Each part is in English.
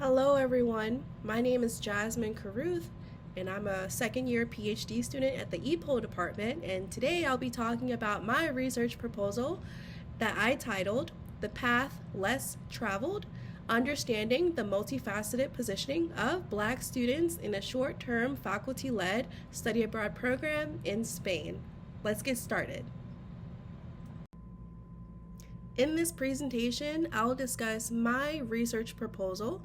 Hello everyone, my name is Jasmine Caruth and I'm a second year PhD student at the EPOL department, and today I'll be talking about my research proposal that I titled The Path Less Traveled, Understanding the Multifaceted Positioning of Black Students in a Short-Term Faculty-Led Study Abroad Program in Spain. Let's get started. In this presentation, I'll discuss my research proposal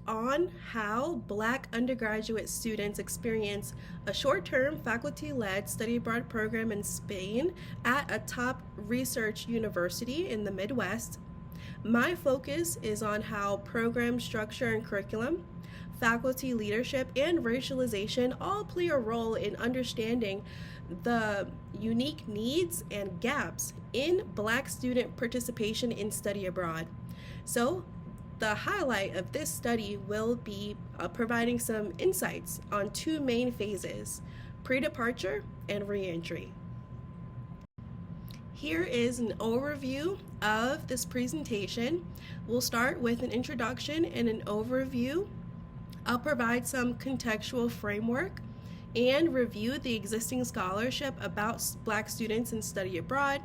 on how Black undergraduate students experience a short-term faculty-led study abroad program in Spain at a top research university in the Midwest. My focus is on how program structure and curriculum, faculty leadership, and racialization all play a role in understanding the unique needs and gaps in Black student participation in study abroad. So, the highlight of this study will be providing some insights on two main phases: pre-departure and re-entry. Here is an overview of this presentation. We'll start with an introduction and an overview. I'll provide some contextual framework and review the existing scholarship about Black students in study abroad,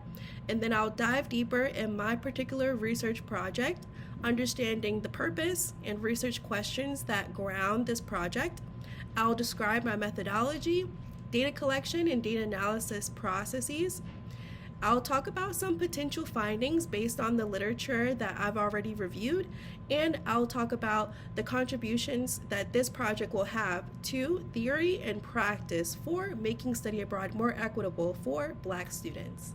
and then I'll dive deeper in my particular research project, understanding the purpose and research questions that ground this project. I'll describe my methodology, data collection, and data analysis processes. I'll talk about some potential findings based on the literature that I've already reviewed, and I'll talk about the contributions that this project will have to theory and practice for making study abroad more equitable for Black students.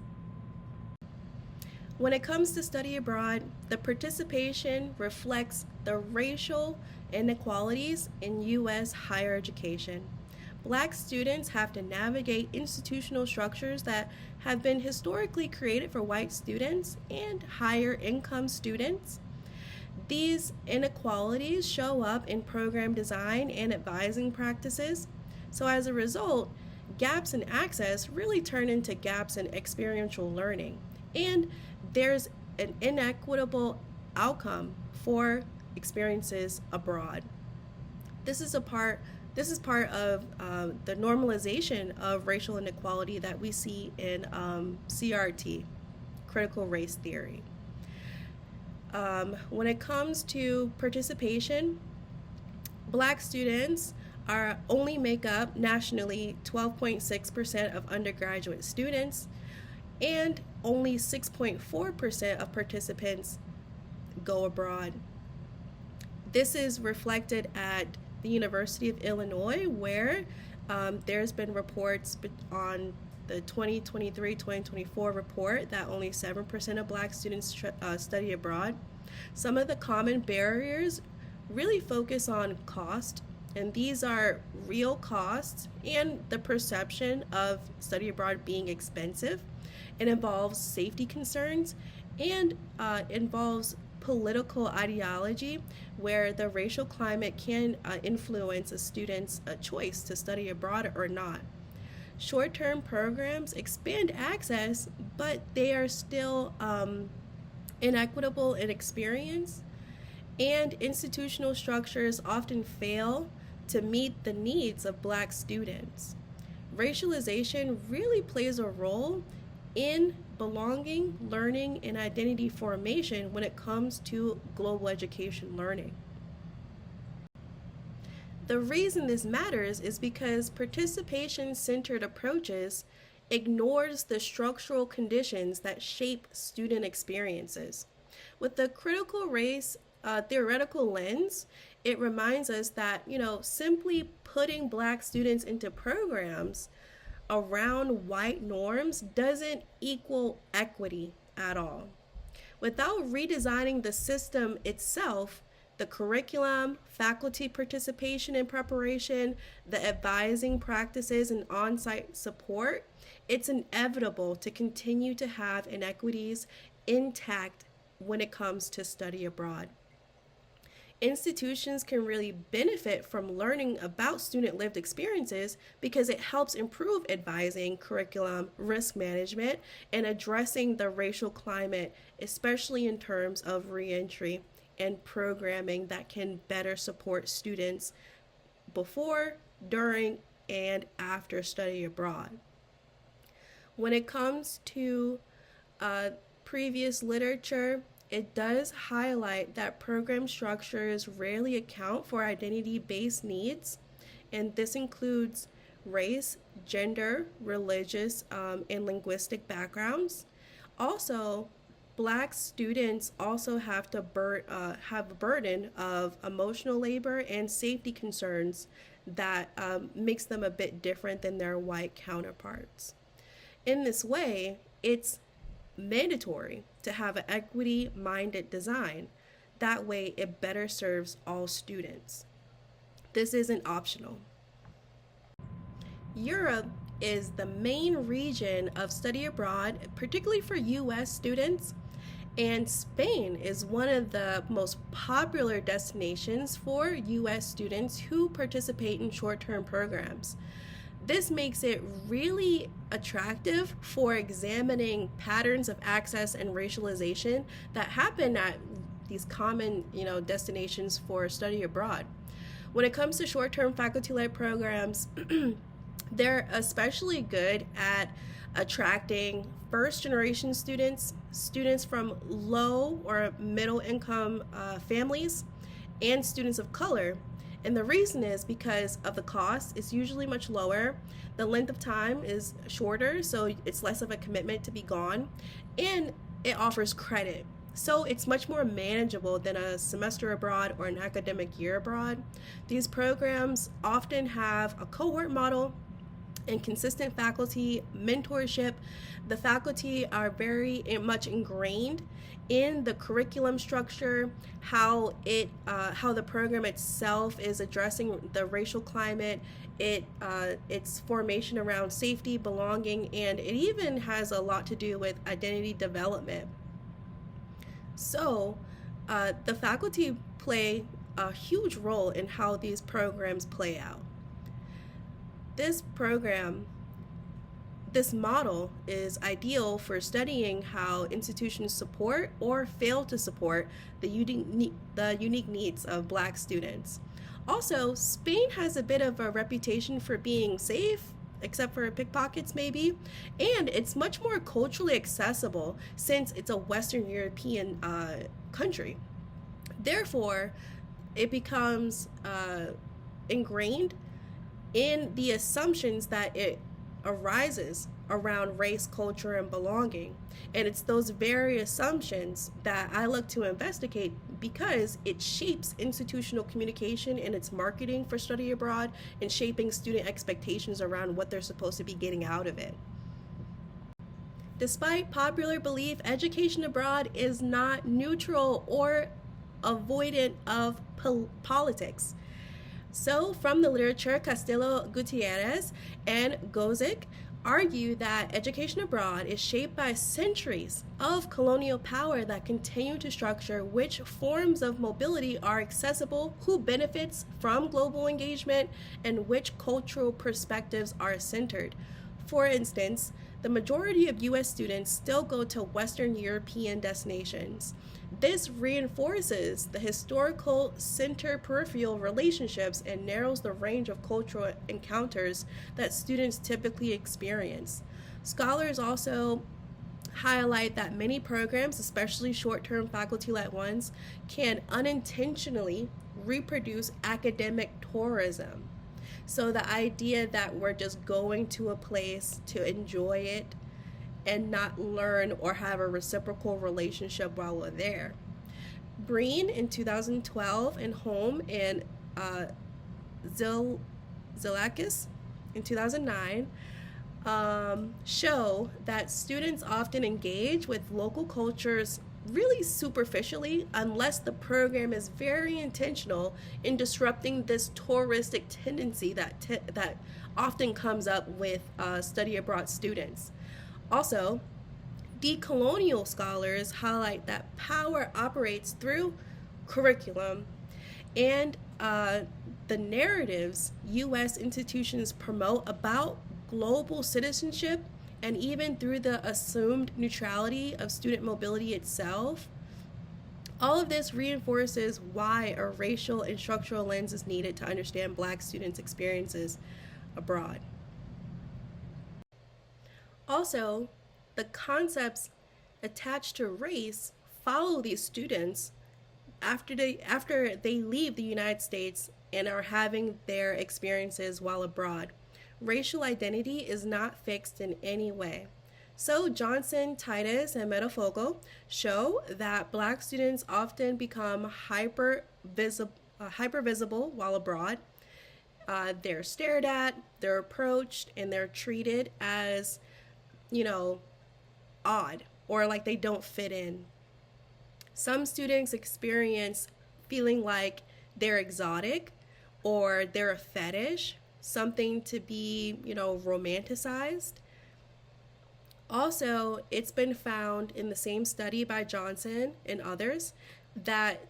When it comes to study abroad, the participation reflects the racial inequalities in U.S. higher education. Black students have to navigate institutional structures that have been historically created for white students and higher income students. These inequalities show up in program design and advising practices. So as a result, gaps in access really turn into gaps in experiential learning, and there's an inequitable outcome for experiences abroad. This is part of the normalization of racial inequality that we see in CRT, critical race theory. When it comes to participation, Black students only make up nationally 12.6% of undergraduate students, and only 6.4% of participants go abroad. This is reflected at the University of Illinois, where there's been reports on the 2023-2024 report that only 7% of Black students study abroad. Some of the common barriers really focus on cost, and these are real costs and the perception of study abroad being expensive. It involves safety concerns and involves political ideology, where the racial climate can influence a student's choice to study abroad or not. Short-term programs expand access, but they are still inequitable in experience, and institutional structures often fail to meet the needs of Black students. Racialization really plays a role in belonging, learning, and identity formation when it comes to global education learning. The reason this matters is because participation-centered approaches ignores the structural conditions that shape student experiences. With the critical race theoretical lens, it reminds us that, simply putting Black students into programs around white norms doesn't equal equity at all. Without redesigning the system itself, the curriculum, faculty participation and preparation, the advising practices, and on-site support, it's inevitable to continue to have inequities intact when it comes to study abroad. Institutions can really benefit from learning about student lived experiences because it helps improve advising, curriculum, risk management, and addressing the racial climate, especially in terms of reentry and programming that can better support students before, during, and after study abroad. When it comes to previous literature, it does highlight that program structures rarely account for identity-based needs, and this includes race, gender, religious, and linguistic backgrounds. Also, Black students also have to have a burden of emotional labor and safety concerns that makes them a bit different than their white counterparts. In this way, it's mandatory to have an equity-minded design. That way, it better serves all students. This isn't optional. Europe is the main region of study abroad, particularly for U.S. students, and Spain is one of the most popular destinations for U.S. students who participate in short-term programs. This makes it really attractive for examining patterns of access and racialization that happen at these common, destinations for study abroad. When it comes to short-term faculty-led programs, they're especially good at attracting first-generation students, students from low or middle-income families, and students of color. And the reason is because of the cost. It's usually much lower. The length of time is shorter, so it's less of a commitment to be gone. And it offers credit. So it's much more manageable than a semester abroad or an academic year abroad. These programs often have a cohort model and consistent faculty mentorship. The faculty are very much ingrained in the curriculum structure, how the program itself is addressing the racial climate, its formation around safety, belonging, and it even has a lot to do with identity development. So the faculty play a huge role in how these programs play out. This model is ideal for studying how institutions support or fail to support the unique needs of Black students. Also, Spain has a bit of a reputation for being safe, except for pickpockets maybe, and it's much more culturally accessible since it's a Western European country. Therefore, it becomes ingrained in the assumptions that it arises around race, culture, and belonging. And it's those very assumptions that I look to investigate because it shapes institutional communication and its marketing for study abroad and shaping student expectations around what they're supposed to be getting out of it. Despite popular belief, education abroad is not neutral or avoidant of politics. So, from the literature, Castillo Gutierrez and Gozick argue that education abroad is shaped by centuries of colonial power that continue to structure which forms of mobility are accessible, who benefits from global engagement, and which cultural perspectives are centered. For instance, the majority of U.S. students still go to Western European destinations. This reinforces the historical center-peripheral relationships and narrows the range of cultural encounters that students typically experience. Scholars also highlight that many programs, especially short-term faculty-led ones, can unintentionally reproduce academic tourism. So the idea that we're just going to a place to enjoy it and not learn or have a reciprocal relationship while we're there. Breen in 2012 and Holm and Zilakis in 2009 show that students often engage with local cultures really superficially unless the program is very intentional in disrupting this touristic tendency that often comes up with study abroad students. Also, decolonial scholars highlight that power operates through curriculum and the narratives U.S. institutions promote about global citizenship, and even through the assumed neutrality of student mobility itself. All of this reinforces why a racial and structural lens is needed to understand Black students' experiences abroad. Also, the concepts attached to race follow these students after they leave the United States and are having their experiences while abroad. Racial identity is not fixed in any way. So Johnson, Titus, and Metafogo show that Black students often become hyper visible while abroad. They're stared at, they're approached, and they're treated as, odd or like they don't fit in. Some students experience feeling like they're exotic or they're a fetish, something to be, romanticized. Also, it's been found in the same study by Johnson and others that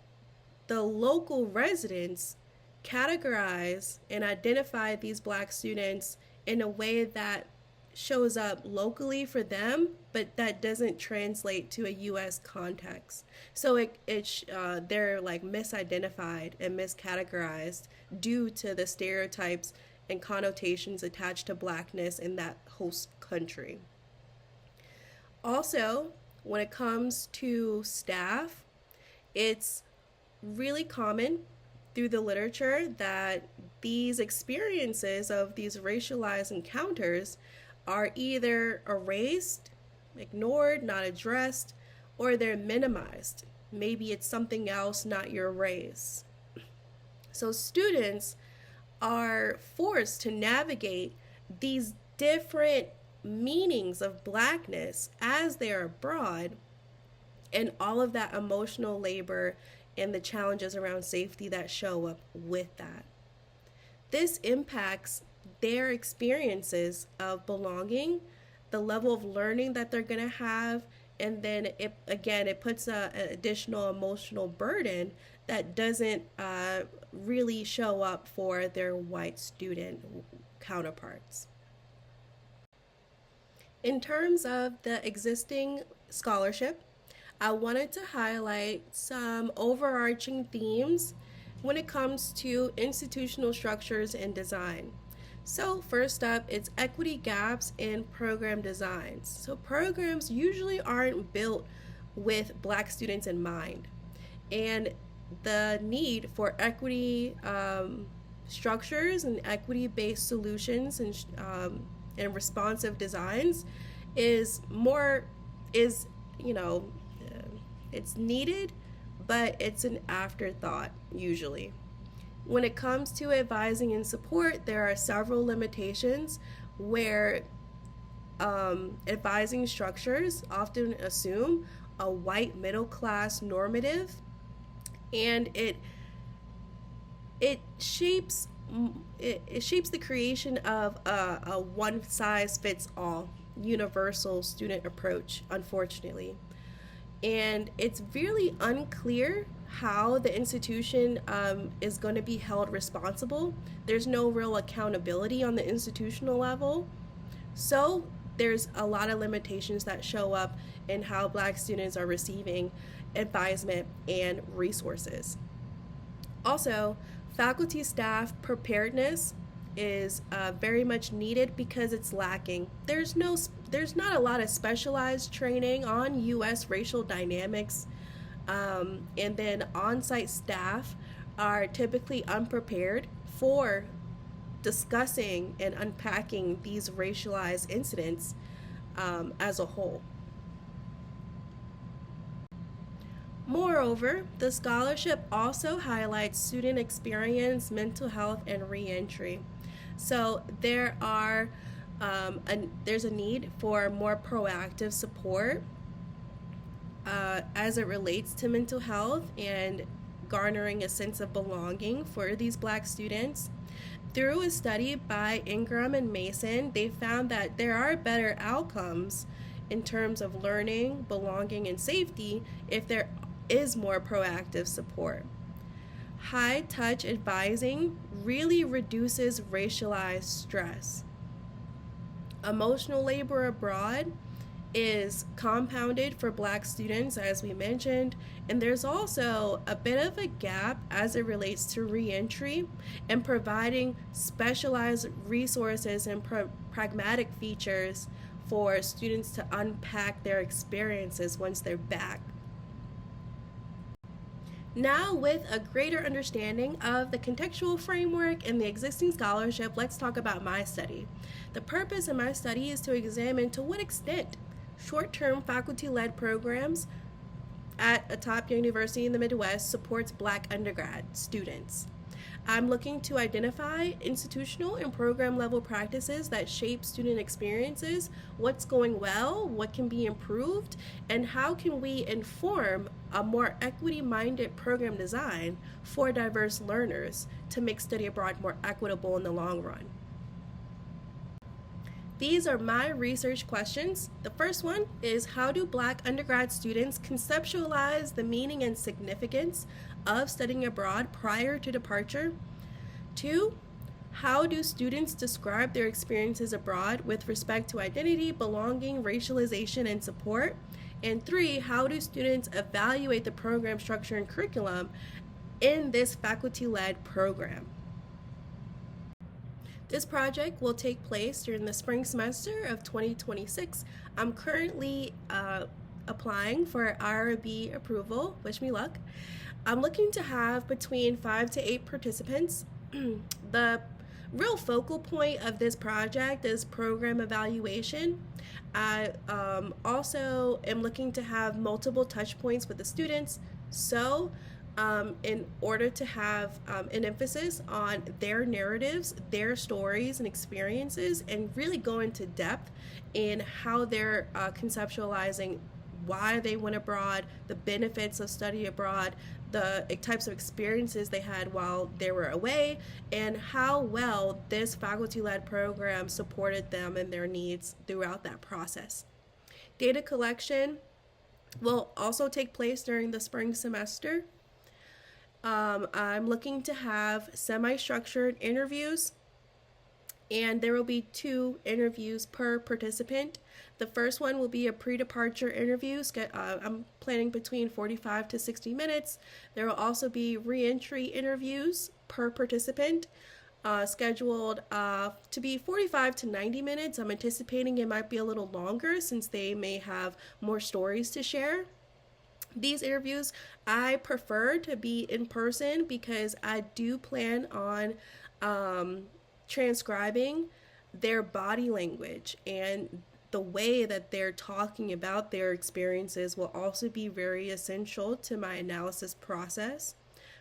the local residents categorize and identify these Black students in a way that shows up locally for them, but that doesn't translate to a U.S. context. So they're like misidentified and miscategorized due to the stereotypes and connotations attached to Blackness in that host country. Also, when it comes to staff, it's really common through the literature that these experiences of these racialized encounters are either erased, ignored, not addressed, or they're minimized. Maybe it's something else, not your race. So students are forced to navigate these different meanings of Blackness as they're abroad, and all of that emotional labor and the challenges around safety that show up with that. This impacts their experiences of belonging, the level of learning that they're going to have, and then it puts an additional emotional burden that doesn't really show up for their white student counterparts. In terms of the existing scholarship, I wanted to highlight some overarching themes when it comes to institutional structures and design. So first up, it's equity gaps in program designs. So programs usually aren't built with Black students in mind, and the need for equity structures and equity-based solutions and responsive designs is it's needed, but it's an afterthought usually. When it comes to advising and support, there are several limitations where advising structures often assume a white middle class normative, and it shapes the creation of a one size fits all universal student approach, unfortunately. And it's really unclear how the institution is going to be held responsible. There's no real accountability on the institutional level. So there's a lot of limitations that show up in how Black students are receiving advisement and resources. Also, faculty staff preparedness is very much needed because it's lacking. There's not a lot of specialized training on U.S. racial dynamics, and then on-site staff are typically unprepared for discussing and unpacking these racialized incidents as a whole. Moreover, the scholarship also highlights student experience, mental health, and reentry. So there's a need for more proactive support as it relates to mental health and garnering a sense of belonging for these Black students. Through a study by Ingram and Mason, they found that there are better outcomes in terms of learning, belonging, and safety if there is more proactive support. High-touch advising really reduces racialized stress. Emotional labor abroad is compounded for Black students, as we mentioned, and there's also a bit of a gap as it relates to reentry and providing specialized resources and pragmatic features for students to unpack their experiences once they're back. Now, with a greater understanding of the contextual framework and the existing scholarship, let's talk about my study. The purpose of my study is to examine to what extent short-term faculty-led programs at a top university in the Midwest supports Black undergrad students. I'm looking to identify institutional and program level practices that shape student experiences, what's going well, what can be improved, and how can we inform a more equity-minded program design for diverse learners to make study abroad more equitable in the long run. These are my research questions. The first one is, how do Black undergrad students conceptualize the meaning and significance of studying abroad prior to departure? 2, how do students describe their experiences abroad with respect to identity, belonging, racialization, and support? And 3, how do students evaluate the program structure and curriculum in this faculty-led program? This project will take place during the spring semester of 2026. I'm currently applying for IRB approval. Wish me luck. I'm looking to have between 5 to 8 participants. The real focal point of this project is program evaluation. I also am looking to have multiple touch points with the students. So in order to have an emphasis on their narratives, their stories and experiences, and really go into depth in how they're conceptualizing why they went abroad, the benefits of study abroad, the types of experiences they had while they were away, and how well this faculty-led program supported them and their needs throughout that process. Data collection will also take place during the spring semester. I'm looking to have semi-structured interviews, and there will be 2 interviews per participant. The first one will be a pre-departure interview. I'm planning between 45 to 60 minutes. There will also be re-entry interviews per participant, scheduled to be 45 to 90 minutes. I'm anticipating it might be a little longer since they may have more stories to share. These interviews I prefer to be in person because I do plan on transcribing their body language, and the way that they're talking about their experiences will also be very essential to my analysis process.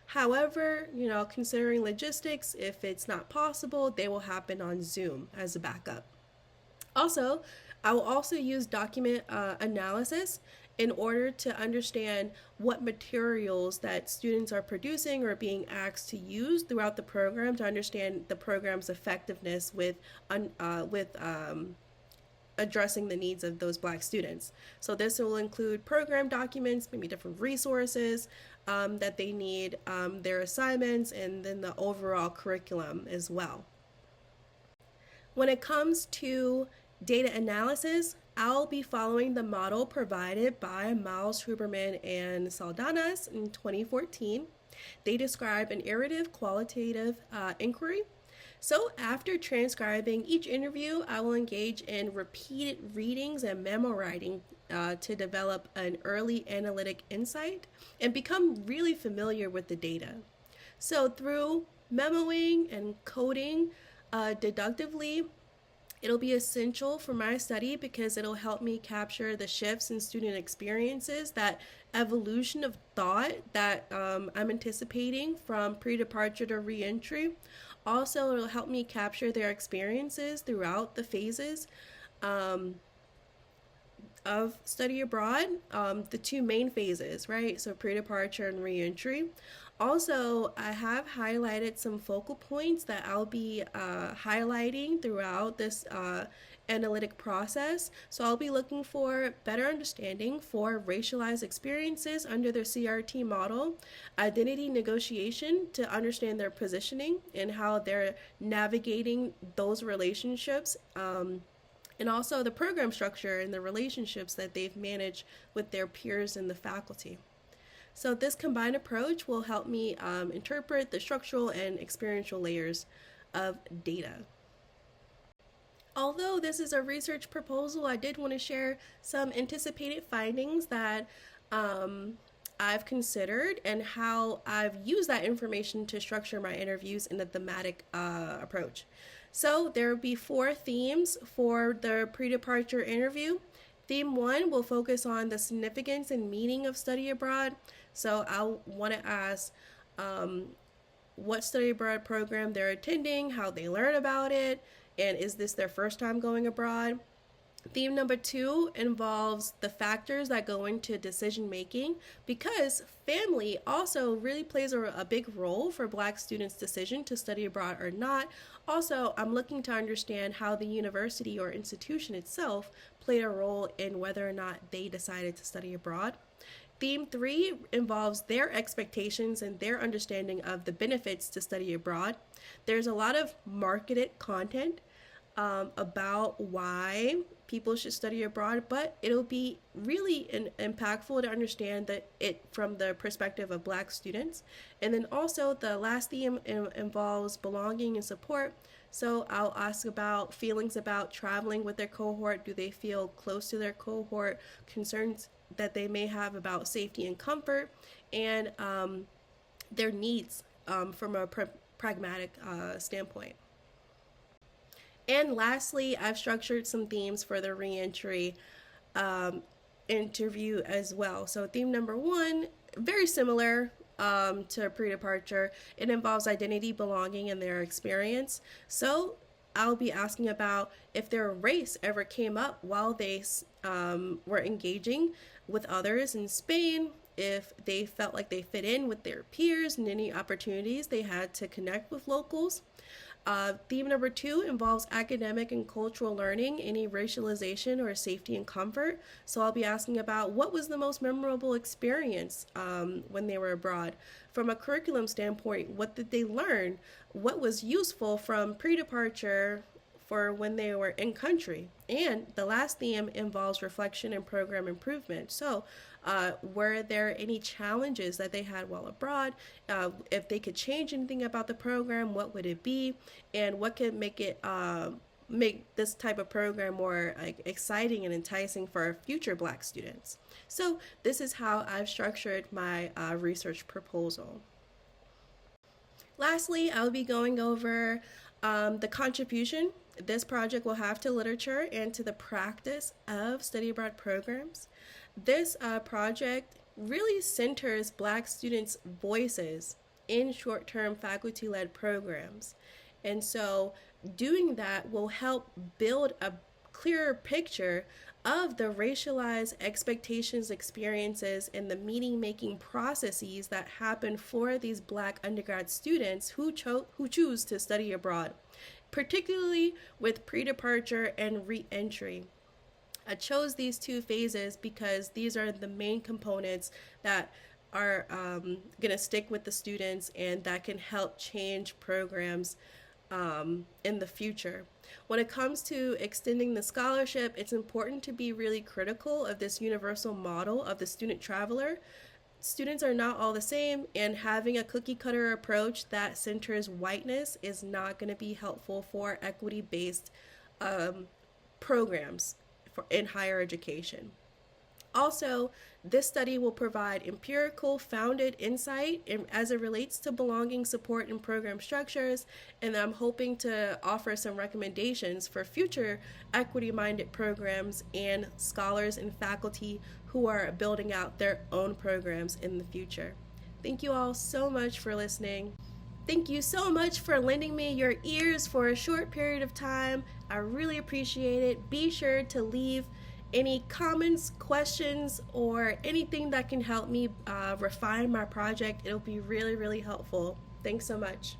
However, considering logistics, if it's not possible, they will happen on Zoom as a backup. Also, I will also use document analysis in order to understand what materials that students are producing or being asked to use throughout the program to understand the program's effectiveness with addressing the needs of those Black students. So this will include program documents, maybe different resources that they need, their assignments, and then the overall curriculum as well. When it comes to data analysis, I'll be following the model provided by Miles Huberman and Saldanas in 2014. They describe an iterative qualitative inquiry. So after transcribing each interview, I will engage in repeated readings and memo writing to develop an early analytic insight and become really familiar with the data. So through memoing and coding deductively, it'll be essential for my study because it'll help me capture the shifts in student experiences, that evolution of thought that I'm anticipating from pre-departure to re-entry. Also, it'll help me capture their experiences throughout the phases of study abroad, the 2 main phases, right? So pre-departure and re-entry. Also, I have highlighted some focal points that I'll be highlighting throughout this analytic process. So I'll be looking for better understanding for racialized experiences under their CRT model, identity negotiation to understand their positioning and how they're navigating those relationships and also the program structure and the relationships that they've managed with their peers and the faculty. So this combined approach will help me interpret the structural and experiential layers of data. Although this is a research proposal, I did want to share some anticipated findings that I've considered and how I've used that information to structure my interviews in a thematic approach. So there will be 4 themes for the pre-departure interview. Theme 1 will focus on the significance and meaning of study abroad. So I'll want to ask what study abroad program they're attending, how they learn about it, and is this their first time going abroad? Theme number 2 involves the factors that go into decision making, because family also really plays a big role for Black students' decision to study abroad or not. Also, I'm looking to understand how the university or institution itself played a role in whether or not they decided to study abroad. Theme 3 involves their expectations and their understanding of the benefits to study abroad. There's a lot of marketed content about why people should study abroad, but it'll be really impactful to understand it from the perspective of Black students. And then also the last theme involves belonging and support. So I'll ask about feelings about traveling with their cohort. Do they feel close to their cohort? Concerns that they may have about safety and comfort, and their needs from a pragmatic standpoint. And lastly, I've structured some themes for the reentry interview as well. So theme number 1, very similar to pre-departure. It involves identity, belonging, and their experience. So I'll be asking about if their race ever came up while they were engaging with others in Spain, if they felt like they fit in with their peers and any opportunities they had to connect with locals. Theme number 2 involves academic and cultural learning, any racialization or safety and comfort. So I'll be asking about what was the most memorable experience when they were abroad. From a curriculum standpoint, what did they learn? What was useful from pre-departure for when they were in country? And the last theme involves reflection and program improvement. So were there any challenges that they had while abroad? If they could change anything about the program, what would it be? And what could make it make this type of program more exciting and enticing for future Black students? So this is how I've structured my research proposal. Lastly, I'll be going over the contribution this project will have to literature and to the practice of study abroad programs. This project really centers Black students' voices in short-term faculty-led programs. And so doing that will help build a clearer picture of the racialized expectations, experiences, and the meaning-making processes that happen for these Black undergrad students who choose to study abroad, particularly with pre-departure and re-entry. I chose these 2 phases because these are the main components that are going to stick with the students and that can help change programs in the future. When it comes to extending the scholarship, it's important to be really critical of this universal model of the student traveler. Students are not all the same, and having a cookie-cutter approach that centers whiteness is not going to be helpful for equity-based programs in higher education. Also, this study will provide empirical, founded insight as it relates to belonging, support, and program structures, and I'm hoping to offer some recommendations for future equity-minded programs and scholars and faculty who are building out their own programs in the future. Thank you all so much for listening. Thank you so much for lending me your ears for a short period of time. I really appreciate it. Be sure to leave any comments, questions, or anything that can help me refine my project. It'll be really, really helpful. Thanks so much.